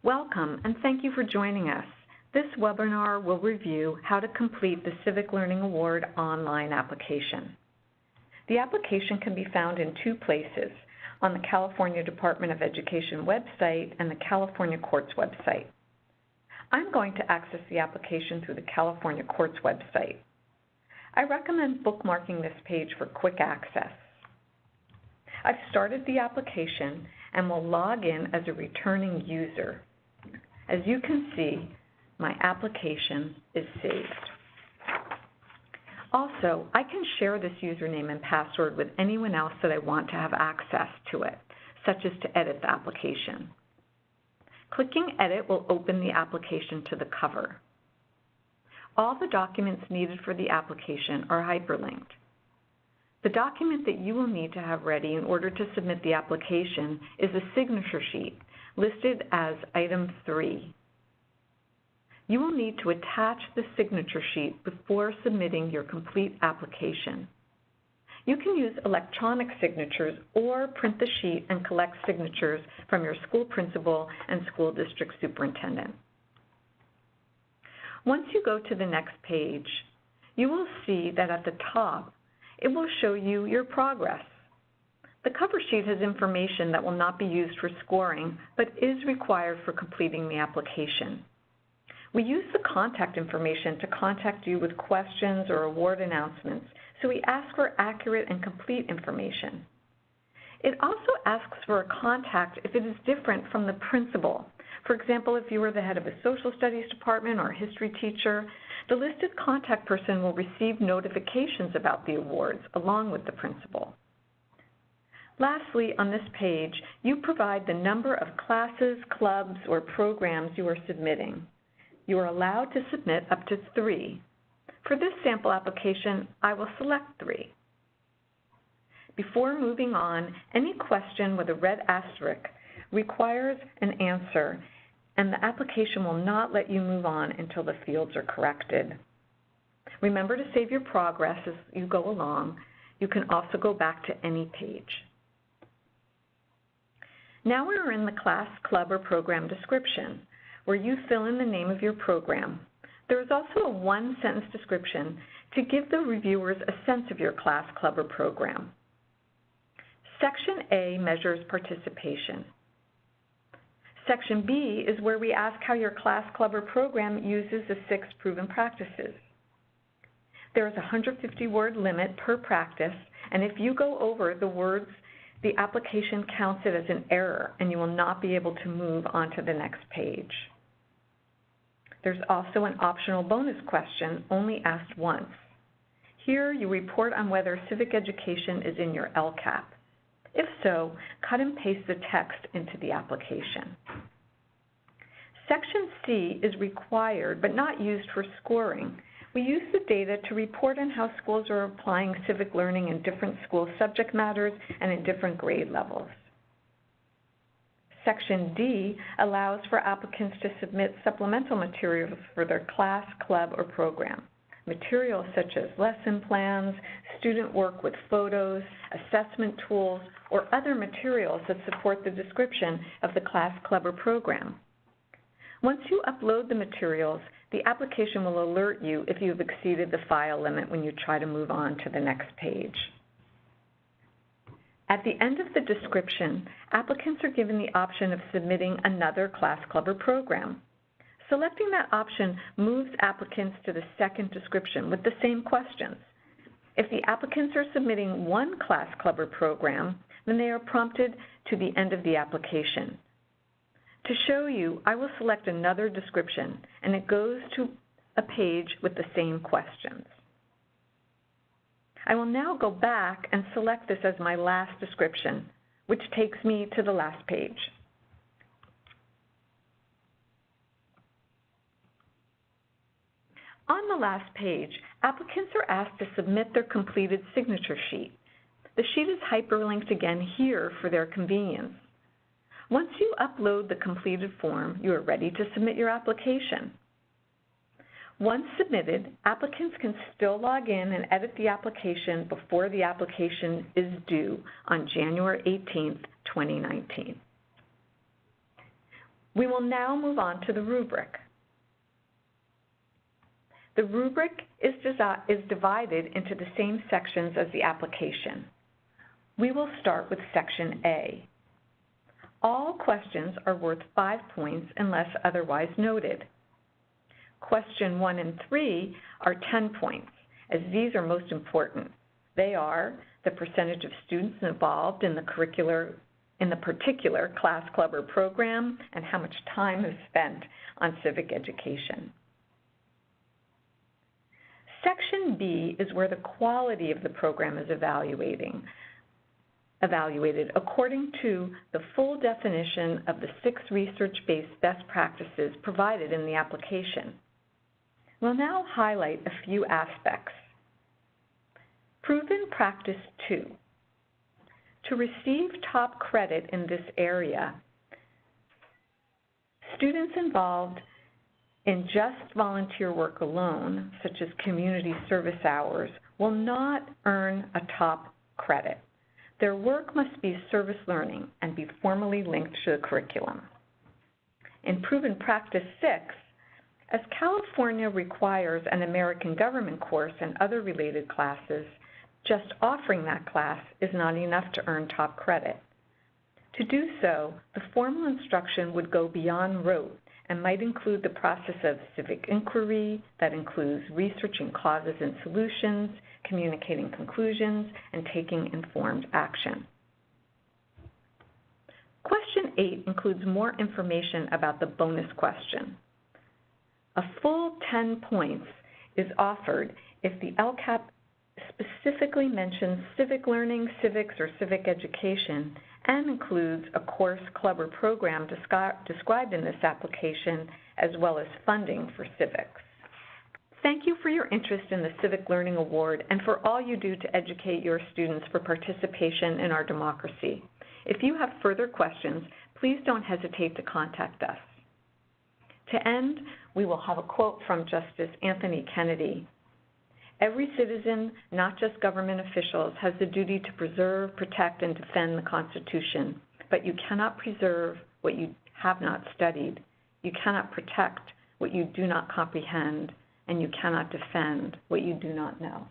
Welcome, and thank you for joining us. This webinar will review how to complete the Civic Learning Award online application. The application can be found in two places, on the California Department of Education website and the California Courts website. I'm going to access the application through the California Courts website. I recommend bookmarking this page for quick access. I've started the application and will log in as a returning user. As you can see, my application is saved. Also, I can share this username and password with anyone else that I want to have access to it, such as to edit the application. Clicking Edit will open the application to the cover. All the documents needed for the application are hyperlinked. The document that you will need to have ready in order to submit the application is a signature sheet listed as Item 3. You will need to attach the signature sheet before submitting your complete application. You can use electronic signatures or print the sheet and collect signatures from your school principal and school district superintendent. Once you go to the next page, you will see that at the top, it will show you your progress. The cover sheet has information that will not be used for scoring, but is required for completing the application. We use the contact information to contact you with questions or award announcements, so we ask for accurate and complete information. It also asks for a contact if it is different from the principal. For example, if you were the head of a social studies department or a history teacher, the listed contact person will receive notifications about the awards along with the principal. Lastly, on this page, you provide the number of classes, clubs, or programs you are submitting. You are allowed to submit up to 3. For this sample application, I will select 3. Before moving on, any question with a red asterisk requires an answer, and the application will not let you move on until the fields are corrected. Remember to save your progress as you go along. You can also go back to any page. Now we are in the class, club, or program description, where you fill in the name of your program. There is also a one-sentence description to give the reviewers a sense of your class, club, or program. Section A measures participation. Section B is where we ask how your class, club, or program uses the 6 proven practices. There is a 150-word limit per practice, and if you go over the words, the application counts it as an error, and you will not be able to move on to the next page. There's also an optional bonus question, only asked once. Here, you report on whether civic education is in your LCAP. If so, cut and paste the text into the application. Section C is required but not used for scoring. We use the data to report on how schools are applying civic learning in different school subject matters and in different grade levels. Section D allows for applicants to submit supplemental materials for their class, club, or program. Materials such as lesson plans, student work with photos, assessment tools, or other materials that support the description of the class, club, or program. Once you upload the materials, the application will alert you if you have exceeded the file limit when you try to move on to the next page. At the end of the description, applicants are given the option of submitting another class, club, or program. Selecting that option moves applicants to the second description with the same questions. If the applicants are submitting one class, club, or program, then they are prompted to the end of the application. To show you, I will select another description, and it goes to a page with the same questions. I will now go back and select this as my last description, which takes me to the last page. On the last page, applicants are asked to submit their completed signature sheet. The sheet is hyperlinked again here for their convenience. Once you upload the completed form, you are ready to submit your application. Once submitted, applicants can still log in and edit the application before the application is due on January 18th, 2019. We will now move on to the rubric. The rubric is divided into the same sections as the application. We will start with Section A. All questions are worth 5 points unless otherwise noted. Question 1 and 3 are 10 points, as these are most important. They are the percentage of students involved in the particular class, club, or program, and how much time is spent on civic education. Section B is where the quality of the program is evaluated according to the full definition of the 6 research-based best practices provided in the application. We'll now highlight a few aspects. Proven Practice 2. To receive top credit in this area, students involved in just volunteer work alone, such as community service hours, will not earn a top credit. Their work must be service learning and be formally linked to the curriculum. In Proven Practice 6, as California requires an American government course and other related classes, just offering that class is not enough to earn top credit. To do so, the formal instruction would go beyond rote and might include the process of civic inquiry that includes researching causes and solutions, communicating conclusions, and taking informed action. Question 8 includes more information about the bonus question. A full 10 points is offered if the LCAP specifically mentions civic learning, civics, or civic education, and includes a course, club, or program described in this application, as well as funding for civics. Thank you for your interest in the Civic Learning Award and for all you do to educate your students for participation in our democracy. If you have further questions, please don't hesitate to contact us. To end, we will have a quote from Justice Anthony Kennedy. Every citizen, not just government officials, has the duty to preserve, protect, and defend the Constitution. But you cannot preserve what you have not studied. You cannot protect what you do not comprehend. And you cannot defend what you do not know.